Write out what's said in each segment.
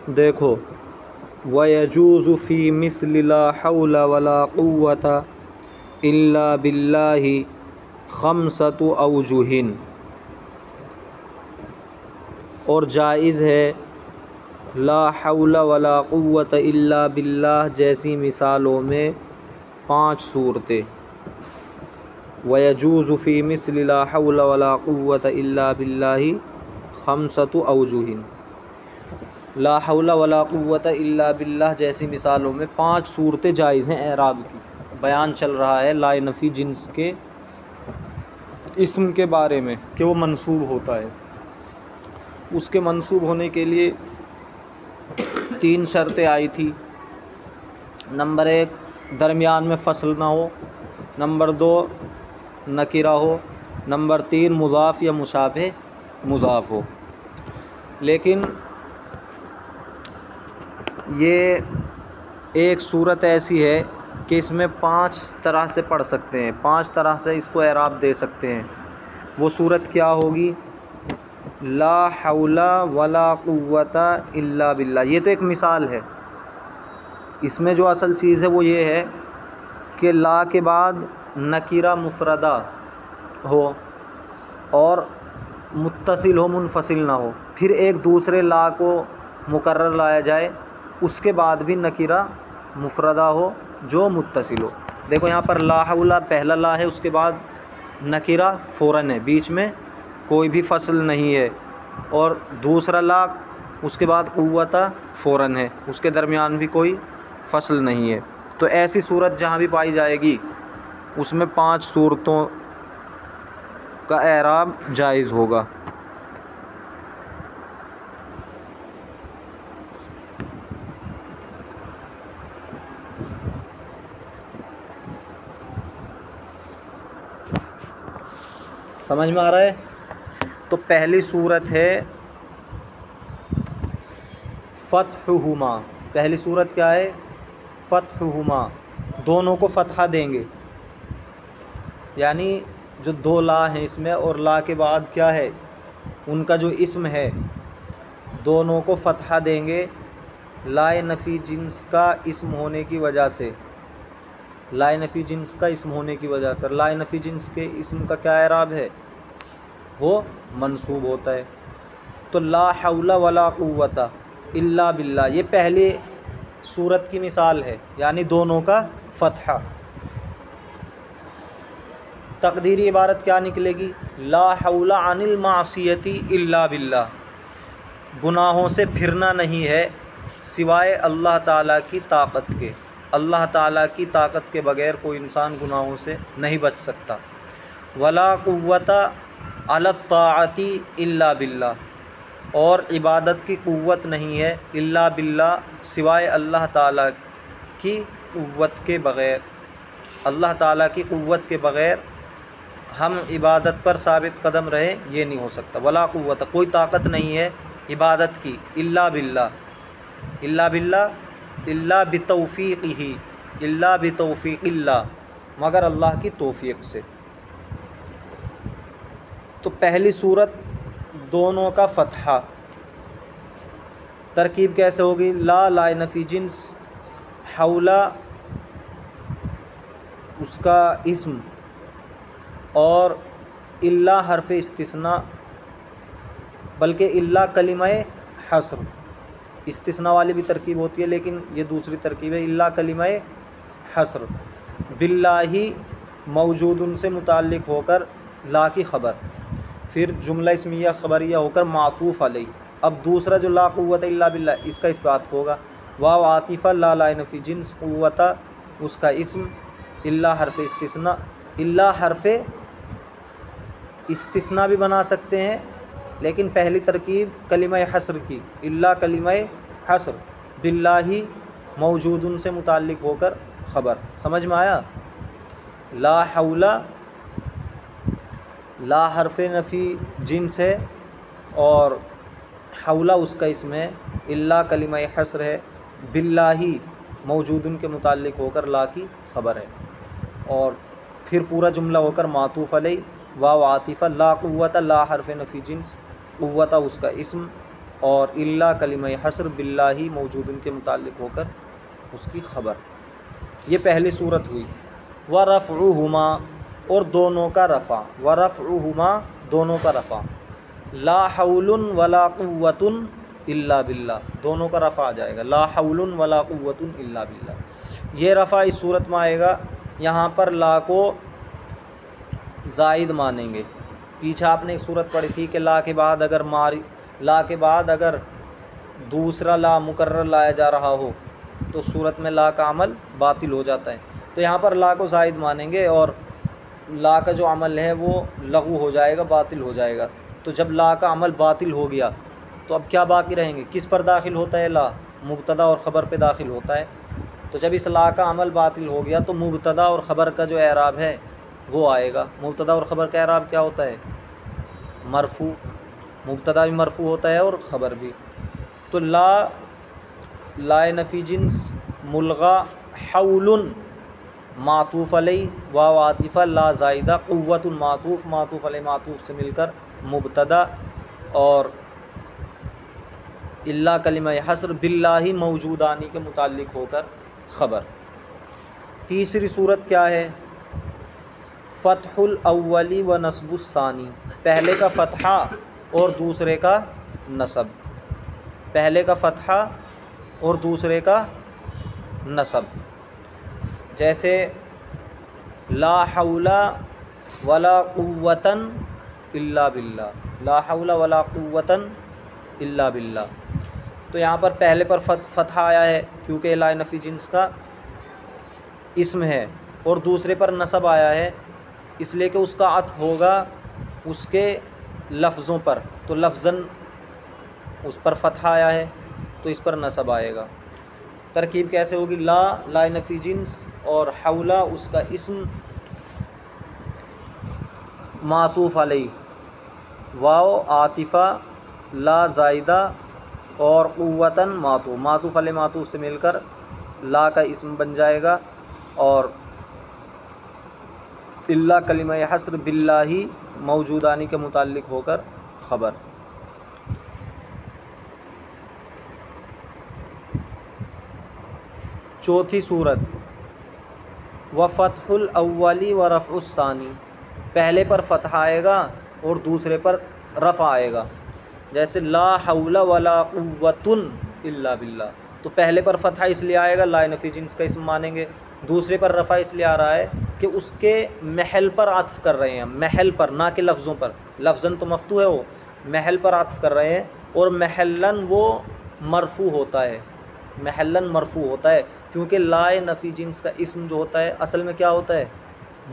دیکھو وَيَجُوزُ فِي مِثْلِ لَا حَوْلَ وَلَا قُوَّةَ إِلَّا بِاللَّهِ خَمْسَةُ أَوْجُهٍ، اور جائز ہے لا حول ولا قوت الا باللہ جیسی مثالوں میں 5 صورتیں۔ وَيَجُوزُ فِي مِثْلِ لَا حَوْلَ وَلَا قُوَّةَ إِلَّا بِاللَّهِ خَمْسَةُ أَوْجُهٍ، لا حول ولا قوت الا باللہ جیسی مثالوں میں 5 صورتیں جائز ہیں اعراب کی۔ بیان چل رہا ہے لا نفی جنس کے اسم کے بارے میں کہ وہ منصوب ہوتا ہے۔ اس کے منصوب ہونے کے لیے 3 شرطیں آئی تھی۔ نمبر 1 درمیان میں فصل نہ ہو، نمبر 2 نکرہ ہو، نمبر 3 مضاف یا مشابہ مضاف ہو۔ لیکن یہ ایک صورت ایسی ہے کہ اس میں 5 طرح سے پڑھ سکتے ہیں، 5 طرح سے اس کو اعراب دے سکتے ہیں۔ وہ صورت کیا ہوگی؟ لا حول ولا قوت الا باللہ۔ یہ تو ایک مثال ہے، اس میں جو اصل چیز ہے وہ یہ ہے کہ لا کے بعد نکرہ مفردہ ہو اور متصل ہو منفصل نہ ہو، پھر ایک دوسرے لا کو مکرر لایا جائے، اس کے بعد بھی نکرہ مفردہ ہو جو متصل ہو۔ دیکھو یہاں پر لا حول پہلا لا ہے، اس کے بعد نکرہ فوراً ہے، بیچ میں کوئی بھی فصل نہیں ہے، اور دوسرا لا اس کے بعد قوت فوراً ہے، اس کے درمیان بھی کوئی فصل نہیں ہے۔ تو ایسی صورت جہاں بھی پائی جائے گی اس میں 5 صورتوں کا اعراب جائز ہوگا۔ سمجھ میں آ رہا ہے؟ تو پہلی صورت ہے فتحہما۔ پہلی صورت کیا ہے؟ فتحہما، دونوں کو فتحہ دیں گے، یعنی جو 2 لا ہیں اس میں اور لا کے بعد کیا ہے ان کا جو اسم ہے دونوں کو فتحہ دیں گے لا نفی جنس کا اسم ہونے کی وجہ سے۔ لا نفی جنس کا اسم ہونے کی وجہ سے لا نفی جنس کے اسم کا کیا اعراب ہے؟ وہ منصوب ہوتا ہے۔ تو لا حول ولا قوت الا باللہ یہ پہلی صورت کی مثال ہے، یعنی دونوں کا فتحہ۔ تقدیری عبارت کیا نکلے گی؟ لا حول عن المعصیۃ الا باللہ، گناہوں سے پھرنا نہیں ہے سوائے اللہ تعالیٰ کی طاقت کے۔ اللہ تعالیٰ کی طاقت کے بغیر کوئی انسان گناہوں سے نہیں بچ سکتا۔ ولا قوت علی الطاعۃ الا باللہ، اور عبادت کی قوت نہیں ہے الا باللہ سوائے اللہ تعالیٰ کی قوت کے بغیر۔ اللہ تعالیٰ کی قوت کے بغیر ہم عبادت پر ثابت قدم رہے یہ نہیں ہو سکتا۔ ولا قوت، کوئی طاقت نہیں ہے عبادت کی الا باللہ، الا باللہ، الا بتوفیقہ، الا بتوفیق اللہ، مگر اللہ کی توفیق سے۔ تو پہلی صورت دونوں کا فتحہ۔ ترکیب کیسے ہوگی؟ لا نفی جنس، حول اس کا اسم، اور الا حرف استثناء، بلکہ الا کلمہ حصر۔ استثناء والی بھی ترکیب ہوتی ہے لیکن یہ دوسری ترکیب ہے، الا کلمہ حصر۔ باللہ موجود ان سے متعلق ہو کر لا کی خبر، پھر جملہ اسمیہ خبریہ ہو کر معطوف علیہ۔ اب دوسرا جو لا قوت الا باللہ اس کا اثبات ہوگا۔ واو عاطفہ لا نفی جنس، قوت اس کا اسم، الا حرف استثناء۔ الا حرف استثناء بھی بنا سکتے ہیں لیکن پہلی ترکیب کلمہ حصر کی، الا کلمہ حصر، باللہ موجود ان سے متعلق ہو کر خبر۔ سمجھ میں آیا؟ لا حول، لا حرف نفی جنس ہے اور حول اس کا اسم ہے، الا کلمہ حصر ہے، باللہ موجود ان کے متعلق ہو کر لا کی خبر ہے، اور پھر پورا جملہ ہو کر معطوف علیہ۔ واو عاطفہ، لا قوت لا حرف نفی جنس، قوت اس کا اسم، اور الا کلمہ حصر باللہ موجود کے متعلق ہو کر اس کی خبر. یہ پہلی صورت ہوئی. ورفعہما اور دونوں کا رفع. ورفعہما دونوں کا رفع. لا حول ولا قوت الا باللہ دونوں کا رفع آ جائے گا. لا حول ولا قوت الا باللہ. یہ رفع اس صورت میں آئے گا. یہاں پر لا کو زائد مانیں گے. پیچھے آپ نے ایک صورت پڑھی تھی کہ لا کے بعد اگر دوسرا لا مکرر لایا جا رہا ہو تو صورت میں لا کا عمل باطل ہو جاتا ہے. تو یہاں پر لا کو زائد مانیں گے اور لا کا جو عمل ہے وہ لغو ہو جائے گا، باطل ہو جائے گا. تو جب لا کا عمل باطل ہو گیا تو اب کیا باقی رہیں گے؟ کس پر داخل ہوتا ہے؟ لا مبتدا اور خبر پہ داخل ہوتا ہے. تو جب اس لا کا عمل باطل ہو گیا تو مبتدا اور خبر کا جو اعراب ہے وہ آئے گا. مبتدا اور خبر کا اعراب کیا ہوتا ہے؟ مرفوع. مبتدا بھی مرفوع ہوتا ہے اور خبر بھی. تو لا نفی جنس ملغا حول معطوف علیہ واو عاطفہ لا زائدہ قوت معطوف علیہ معطوف سے مل کر مبتدا اور الا کلمہ حصر باللہ موجودانی کے متعلق ہو کر خبر. تیسری صورت کیا ہے؟ فتح الاولی و نصب الثانی. پہلے کا فتحہ اور دوسرے کا نصب. پہلے کا فتحہ اور دوسرے کا نصب. جیسے لا حول ولا قوۃ الا باللہ. لا حول ولا قوۃ الا باللہ. تو یہاں پر پہلے پر فتح آیا ہے کیونکہ لا نفی جنس کا اسم ہے، اور دوسرے پر نصب آیا ہے اس لیے کہ اس کا عطف ہوگا اس کے لفظوں پر. تو لفظاً اس پر فتح آیا ہے تو اس پر نصب آئے گا. ترکیب کیسے ہوگی؟ لا نفی جنس اور حول اس کا اسم معطوف علیہ واو عاطفہ لا زائدہ اور قوتاً معطوف علیہ معطوف سے مل کر لا کا اسم بن جائے گا اور الا کلمہ حصر باللہ موجودانی کے متعلق ہو کر خبر. چوتھی صورت وفتح الاولی و رفع الثانی. پہلے پر فتح آئے گا اور دوسرے پر رفع آئے گا. جیسے لا حول ولا قوۃ الا باللہ. تو پہلے پر فتح اس لیے آئے گا لا نفی جنس کا اسم مانیں گے. دوسرے پر رفع اس لیے آ رہا ہے کہ اس کے محل پر عطف کر رہے ہیں. محل پر، نہ کہ لفظوں پر. لفظاً تو مفتوح ہے، وہ محل پر عطف کر رہے ہیں اور محلاً وہ مرفوع ہوتا ہے. محلاً مرفوع ہوتا ہے کیونکہ لا نفی جنس کا اسم جو ہوتا ہے اصل میں کیا ہوتا ہے؟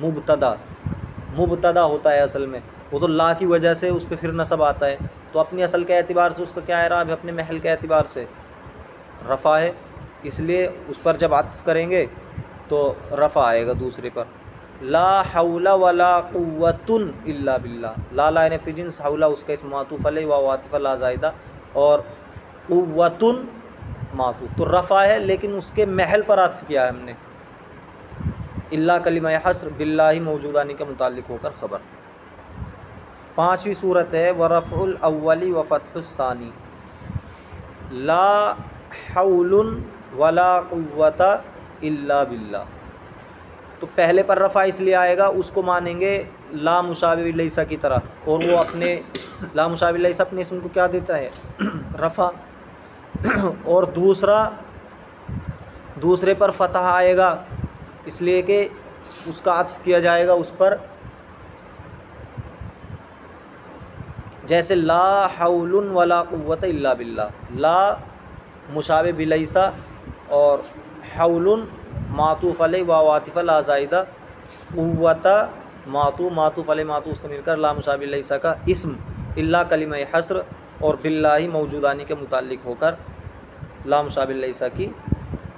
مبتدا ہوتا ہے اصل میں. وہ تو لا کی وجہ سے اس پہ پھر نصب آتا ہے. تو اپنی اصل کے اعتبار سے اس کا کیا اعراب ہے؟ اپنے محل کے اعتبار سے رفع ہے. اس لیے اس پر جب عطف کریں گے تو رفع آئے گا دوسرے پر. لا حول ولا قوۃ الا باللہ. لا نفی جنس حول اس کا اسم معطوف علیہ واو عاطفہ لا زائدہ اور قوۃ معطوف. تو رفع ہے لیکن اس کے محل پر عطف کیا ہے ہم نے. الا کلمہ حصر باللہ موجودانی کے متعلق ہو کر خبر. پانچویں صورت ہے ورفع الاولی و فتح الثانی. لا حول ولا قوۃ الا باللہ. تو پہلے پر رفع اس لیے آئے گا اس کو مانیں گے لا مشابہ لیسا کی طرح، اور وہ اپنے لا مشابہ لیسا اپنے اسم کو کیا دیتا ہے؟ رفع. اور دوسرے پر فتح آئے گا اس لیے کہ اس کا عطف کیا جائے گا اس پر. جیسے لا حول ولا قوۃ الا باللہ. لا مشابہ بلیسا اور حول معطوف علیہ واو عاطفہ لا زائدہ قوت معطوف علیہ معطوف سے مل کر لا مشابہ لیسا کا اسم الا کلمہ حصر اور باللہ موجودانی کے متعلق ہو کر لا مشابہ لیسا کی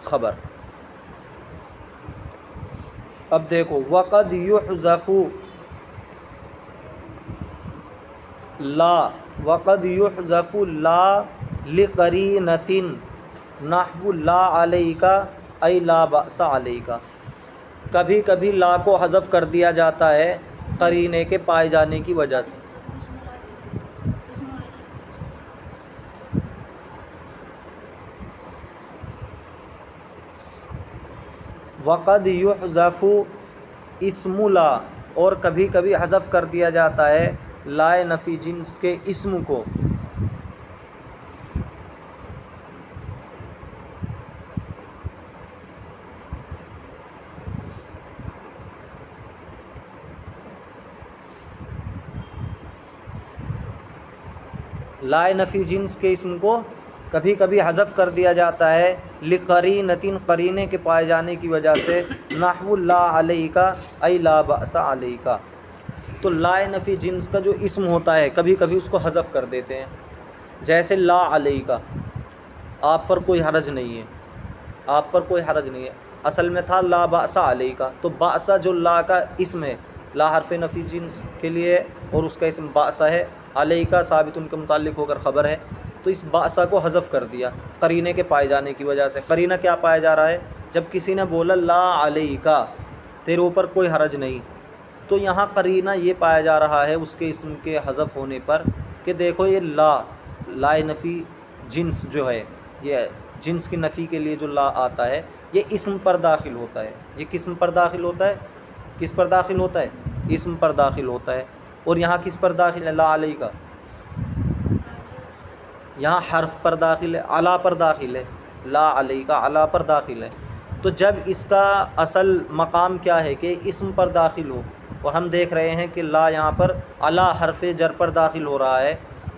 خبر. اب دیکھو وقد یحذف لا لقرینۃ نحو لا علیک ای لا بأس علیک. کبھی کبھی لا کو حذف کر دیا جاتا ہے قرینے کے پائے جانے کی وجہ سے. وقد یحذف اسم لا، اور کبھی کبھی حذف کر دیا جاتا ہے لا نفی جنس کے اسم کو. لا نفی جنس کے اسم کو کبھی کبھی حذف کر دیا جاتا ہے لقرینۃ، قرینے کے پائے جانے کی وجہ سے. نحو لا علیک ای لا بأس علیک. تو لا نفی جنس کا جو اسم ہوتا ہے کبھی کبھی اس کو حذف کر دیتے ہیں، جیسے لا علیک، آپ پر کوئی حرج نہیں ہے، آپ پر کوئی حرج نہیں ہے. اصل میں تھا لا بأس علیک، تو بأس جو لا کا اسم ہے، لا حرف نفی جنس کے لیے اور اس کا اسم بأس ہے. علیک ثابت ان کے متعلق ہو کر خبر ہے، تو اس بأس کو حذف کر دیا قرینے کے پائے جانے کی وجہ سے. قرینہ کیا پایا جا رہا ہے؟ جب کسی نے بولا لا علیک، تیرے اوپر کوئی حرج نہیں، تو یہاں قرینہ یہ پایا جا رہا ہے اس کے اسم کے حذف ہونے پر کہ دیکھو یہ لا نفی جنس جو ہے، یہ جنس کی نفی کے لیے جو لا آتا ہے یہ اسم پر داخل ہوتا ہے. یہ قسم پر داخل ہوتا ہے، کس پر داخل ہوتا ہے؟ اسم پر داخل ہوتا ہے. اور یہاں کس پر داخل ہے؟ لا علیہ کا، یہاں حرف پر داخل ہے، علا پر داخل ہے. لا علیہ کا علا پر داخل ہے. تو جب اس کا اصل مقام کیا ہے کہ اسم پر داخل ہو، اور ہم دیکھ رہے ہیں کہ لا یہاں پر علا حرف جر پر داخل ہو رہا ہے،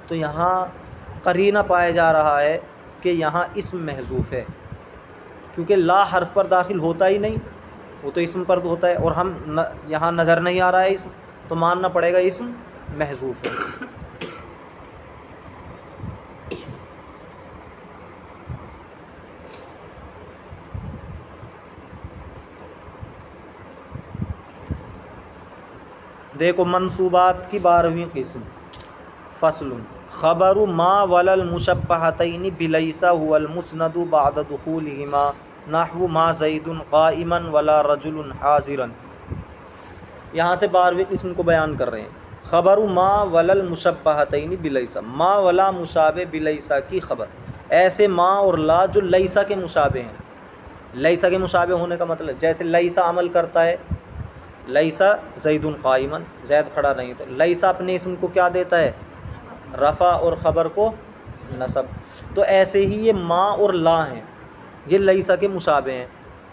تو یہاں قرینہ پایا جا رہا ہے کہ یہاں اسم محذوف ہے، کیونکہ لا حرف پر داخل ہوتا ہی نہیں، وہ تو اسم پر ہوتا ہے، اور ہم یہاں نظر نہیں آ رہا ہے اسم، تو ماننا پڑے گا اسم محذوف ہے. دیکھو منصوبات کی 12ویں قسم. فصل خبر ما ولا المشبہتین بلیس هو المسند بعد دخولہما نحو ما زید قائما ولا رجل حاضرا. یہاں سے 12ویں قسم کو بیان کر رہے ہیں. خبر ما ولا المشبہتین بلیس، ما ولا مشابہ بلیسا کی خبر، ایسے ما اور لا جو لیسا کے مشابہ ہیں. لیسا کے مشابہ ہونے کا مطلب جیسے لیسا عمل کرتا ہے، لیسا زید قائما، زید کھڑا نہیں تھا. لیسا اپنے اسم کو کیا دیتا ہے؟ رفع، اور خبر کو نصب. تو ایسے ہی یہ ما اور لا ہیں، یہ لیسا کے مشابہ ہیں.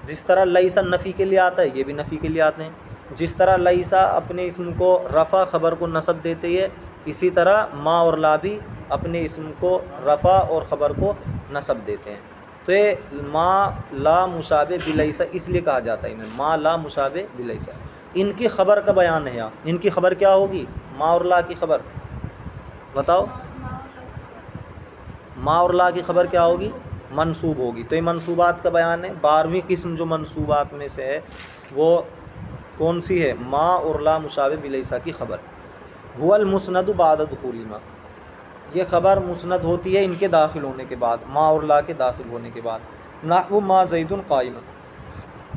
جس طرح لیسا نفی کے لیے آتا ہے، یہ بھی نفی کے لیے آتے ہیں. جس طرح لیسا اپنے اسم کو رفع خبر کو نصب دیتی ہے، اسی طرح ما اور لا بھی اپنے اسم کو رفع اور خبر کو نصب دیتے ہیں. تو یہ ما لا مشابہ بلیسا اس لیے کہا جاتا ہے انہیں ما لا مشابہ بلیسا. ان کی خبر کا بیان ہے یہاں. ان کی خبر کیا ہوگی؟ ما اور لا کی خبر بتاؤ. ما اور لا کی خبر کیا ہوگی؟ منصوب ہوگی. تو یہ منصوبات کا بیان ہے. 12ویں قسم جو منصوبات میں سے ہے وہ کون سی ہے؟ ما اور لا مشابہ بلیسا کی خبر. هو المسند بعد دخولہما، یہ خبر مسند ہوتی ہے ان کے داخل ہونے کے بعد، ما اور لا کے داخل ہونے کے بعد. نحو ما زید قائما،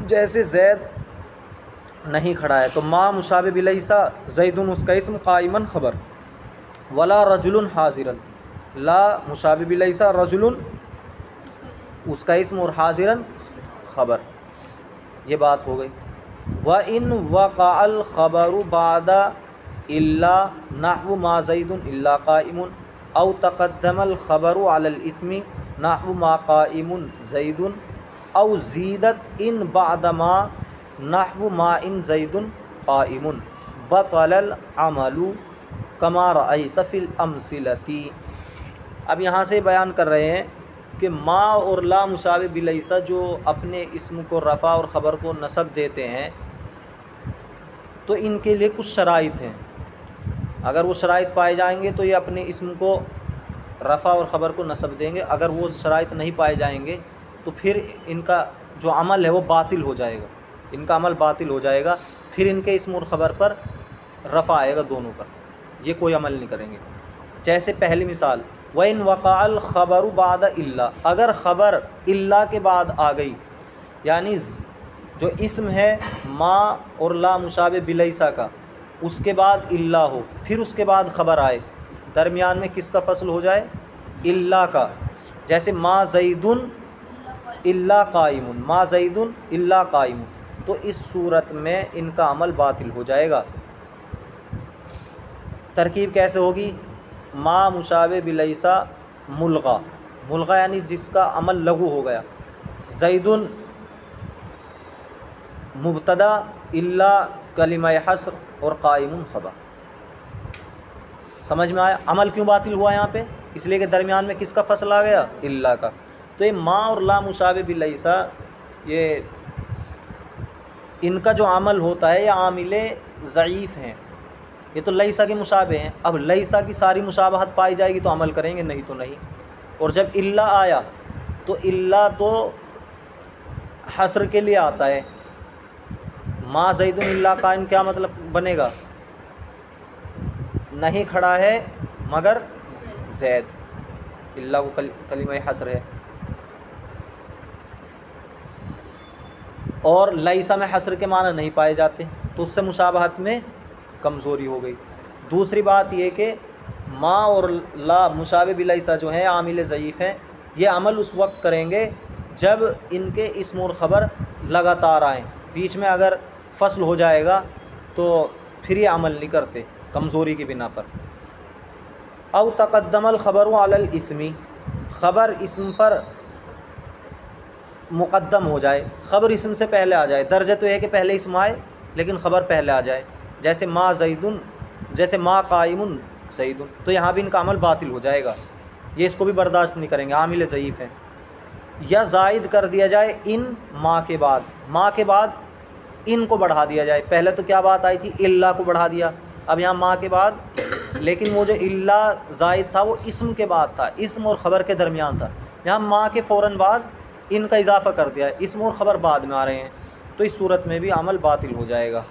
جیسے زید نہیں کھڑا ہے، تو ما مشابہ بلیسا، زید اس کا اسم، قائما خبر. ولا رجل حاضرا، لا مشابہ بلیسا، رجل اس کا اسم اور حاضرا خبر. یہ بات ہو گئی. وَإِنْ وَقَعَ الْخَبَرُ بَعْدَ إِلَّا نَحْوُ مَا زَيْدٌ إِلَّا قَائِمٌ أَوْ تَقَدَّمَ الْخَبَرُ عَلَى الْإِسْمِ نَحْوُ مَا قَائِمٌ زَيْدٌ أَوْ زِيدَتْ إِنْ بَعْدَ مَا نَحْوُ مَا إِنْ زَيْدٌ قَائِمٌ بَطَلَ الْعَمَلُ كَمَا رَأَيْتَ فِي الْأَمْثِلَةِ. اب یہاں سے بیان کر رہے ہیں کہ ما اور لا مشابہ بلیسا جو اپنے اسم کو رفع اور خبر کو نصب دیتے ہیں، تو ان کے لیے کچھ شرائط ہیں. اگر وہ شرائط پائے جائیں گے تو یہ اپنے اسم کو رفع اور خبر کو نصب دیں گے. اگر وہ شرائط نہیں پائے جائیں گے تو پھر ان کا جو عمل ہے وہ باطل ہو جائے گا، ان کا عمل باطل ہو جائے گا. پھر ان کے اسم اور خبر پر رفع آئے گا دونوں پر، یہ کوئی عمل نہیں کریں گے. جیسے پہلی مثال، وَإِنْ وَقَعَ الْخَبَرُ بَعْدَ إِلَّا، اگر خبر الا کے بعد آ گئی، یعنی جو اسم ہے ما اور لا مشابہ بلیسا کا، اس کے بعد الا ہو، پھر اس کے بعد خبر آئے، درمیان میں کس کا فصل ہو جائے؟ الا کا. جیسے ما زیدن الا قائم، ما زید الا قائم، تو اس صورت میں ان کا عمل باطل ہو جائے گا۔ ترکیب کیسے ہوگی؟ ما مشابہ بلیسا ملغا، ملغا یعنی جس کا عمل لغو ہو گیا، زید مبتدا الا کلمہ حصر اور قائم خبر۔ سمجھ میں آیا عمل کیوں باطل ہوا یہاں پہ؟ اس لیے کہ درمیان میں کس کا فصل آ گیا؟ الا کا۔ تو یہ ما اور لا مشابہ بلیسا، یہ ان کا جو عمل ہوتا ہے یہ عامل ضعیف ہیں، یہ تو لیسا کے مشابہ ہیں۔ اب لیسا کی ساری مشابہت پائی جائے گی تو عمل کریں گے، نہیں تو نہیں۔ اور جب الا آیا تو الا تو حصر کے لیے آتا ہے۔ ما زید الا قائم کیا مطلب بنے گا؟ نہیں کھڑا ہے مگر زید، الا وہ کلمہ حصر ہے۔ اور لیسا میں حصر کے معنی نہیں پائے جاتے، تو اس سے مشابہت میں کمزوری ہو گئی۔ دوسری بات یہ کہ ما اور لا مشابہ بلیسا جو ہیں عامل ضعیف ہیں، یہ عمل اس وقت کریں گے جب ان کے اسم اور خبر لگاتار آئیں، بیچ میں اگر فصل ہو جائے گا تو پھر یہ عمل نہیں کرتے کمزوری کی بنا پر۔ او تقدم الخبر علی الاسم، خبر اسم پر مقدم ہو جائے، خبر اسم سے پہلے آ جائے، درجہ تو یہ ہے کہ پہلے اسم آئے لیکن خبر پہلے آ جائے، جیسے ما زیدن، جیسے ما قائم زیدن، تو یہاں بھی ان کا عمل باطل ہو جائے گا، یہ اس کو بھی برداشت نہیں کریں گے، عامل ضعیف ہیں۔ یا زائد کر دیا جائے ان ما کے بعد، ما کے بعد ان کو بڑھا دیا جائے، پہلے تو کیا بات آئی تھی؟ الا کو بڑھا دیا، اب یہاں ما کے بعد، لیکن وہ جو الا زائد تھا وہ اسم کے بعد تھا، اسم اور خبر کے درمیان تھا، یہاں ما کے فوراً بعد ان کا اضافہ کر دیا ہے، اسم اور خبر بعد میں آ رہے ہیں، تو اس صورت میں بھی عمل باطل ہو جائے گا۔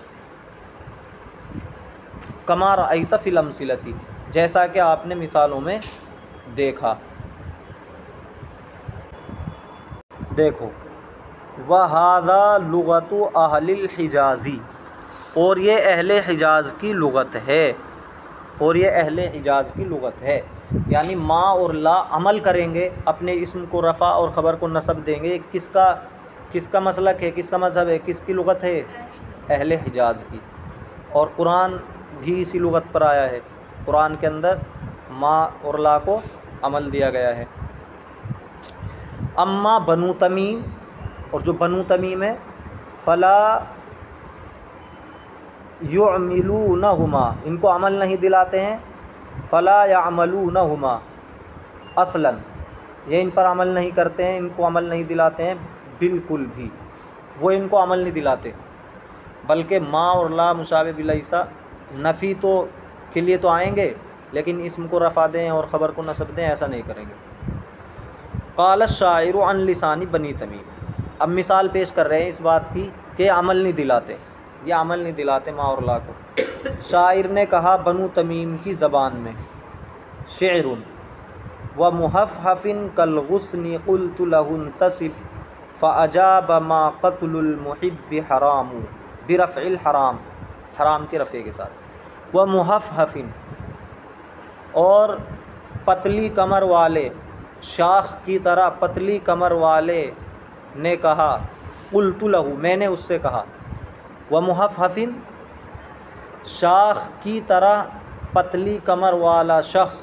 کما رأیت فی الامثلۃ، جیسا کہ آپ نے مثالوں میں دیکھا۔ دیکھو وَهَذَا لُغَةُ أَهْلِ الْحِجَازِ، اور یہ اہل حجاز کی لغت ہے، اور یہ اہل حجاز کی لغت ہے، یعنی ما اور لا عمل کریں گے، اپنے اسم کو رفع اور خبر کو نصب دیں گے، کس کا مسلک ہے، کس کا مذہب ہے، کس کی لغت ہے؟ اہل حجاز کی۔ اور قرآن بھی اسی لغت پر آیا ہے، قرآن کے اندر ما اور لا کو عمل دیا گیا ہے۔ اما بنو تمیم، اور جو بنو تمیم ہے، فلا یعملونہما، ان کو عمل نہیں دلاتے ہیں، فلا یعملونہما اصلاً، یہ ان پر عمل نہیں کرتے ہیں، ان کو عمل نہیں دلاتے ہیں بالکل بھی، وہ ان کو عمل نہیں دلاتے، بلکہ ما اور لا مشابہ بلیسا نفی تو کے لیے تو آئیں گے، لیکن اسم کو رفع دیں اور خبر کو نصب دیں، ایسا نہیں کریں گے۔ قال الشاعر عن لسان بنی تمیم، اب مثال پیش کر رہے ہیں اس بات کی کہ عمل نہیں دلاتے، یہ عمل نہیں دلاتے ما اور لا کو۔ شاعر نے کہا بنو تمیم کی زبان میں، شعر ومحفحف کالغصن قلت له انتصب فاجاب ما قتل المحب حرام، برفع الحرام، حرام کے رفع کے ساتھ، ومحفحف، اور پتلی کمر والے، شاخ کی طرح پتلی کمر والے نے کہا، قلت له، میں نے اس سے کہا، ومحفحف، شاخ کی طرح پتلی کمر والا شخص،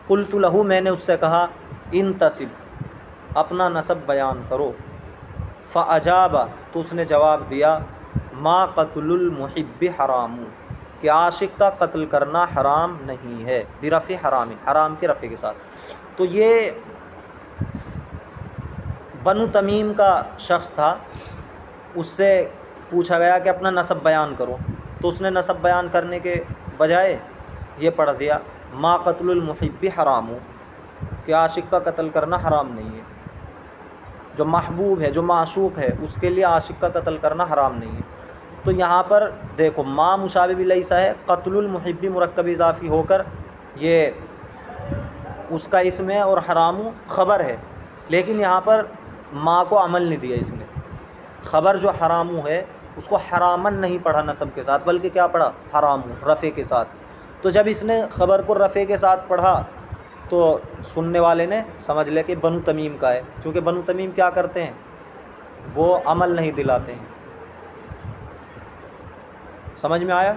قلت له، میں نے اس سے کہا، انتصب، اپنا نسب بیان کرو، فاجاب، تو اس نے جواب دیا، ما قتل المحب حرام، کہ عاشق کا قتل کرنا حرام نہیں ہے، برفع حرام، حرام کے رفع کے ساتھ۔ تو یہ بنو تمیم کا شخص تھا، اس سے پوچھا گیا کہ اپنا نسب بیان کرو، تو اس نے نسب بیان کرنے کے بجائے یہ پڑھ دیا، ما قتل المحب حرام، کہ عاشق کا قتل کرنا حرام نہیں ہے، جو محبوب ہے، جو معشوق ہے، اس کے لیے عاشق کا قتل کرنا حرام نہیں ہے۔ تو یہاں پر دیکھو ما مشابہ بلیسا ہے، قتل المحب مرکب اضافی ہو کر یہ اس کا اسم ہے اور حرام خبر ہے، لیکن یہاں پر ما کو عمل نہیں دیا اس نے، خبر جو حرام ہے اس کو حرامن نہیں پڑھا نصب کے ساتھ، بلکہ کیا پڑھا؟ حرام رفع کے ساتھ۔ تو جب اس نے خبر کو رفع کے ساتھ پڑھا تو سننے والے نے سمجھ لے کہ بنو تمیم کا ہے، کیونکہ بنو تمیم کیا کرتے ہیں، وہ عمل نہیں دلاتے ہیں۔ سمجھ میں آیا؟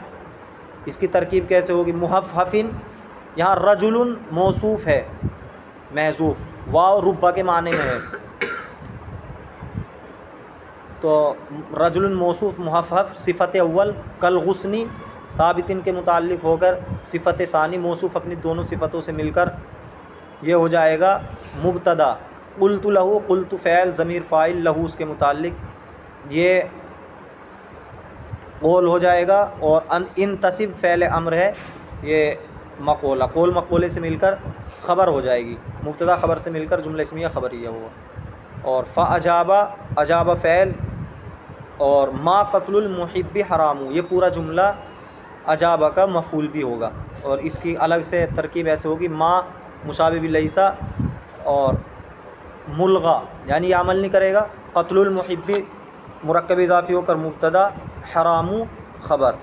اس کی ترکیب کیسے ہوگی؟ محففن، یہاں رجل موصوف ہے محذوف، واو ربا کے معنی میں ہے، تو رجل موصوف محفف صفت اول کالغصنی ثابتن کے متعلق ہو کر صفت ثانی موصوف اپنی دونوں صفتوں سے مل کر یہ ہو جائے گا مبتدا، قلت لہو، قلت فعل ضمیر فاعل لہو اس کے متعلق یہ قول ہو جائے گا، اور انتصب فعل امر ہے، یہ مقولہ، قول مقولے سے مل کر خبر ہو جائے گی، مبتدا خبر سے مل کر جملہ اسمیہ خبریہ ہوا، اور فاجابہ اجابہ فعل، اور ما قتل المحب حرام، یہ پورا جملہ اجابہ کا مفعول بھی ہوگا، اور اس کی الگ سے ترکیب ایسے ہوگی ما مشابہ لیسا اور ملغا، یعنی یہ عمل نہیں کرے گا، قتل المحب مرکب اضافی ہو کر مبتدا، حرام خبر۔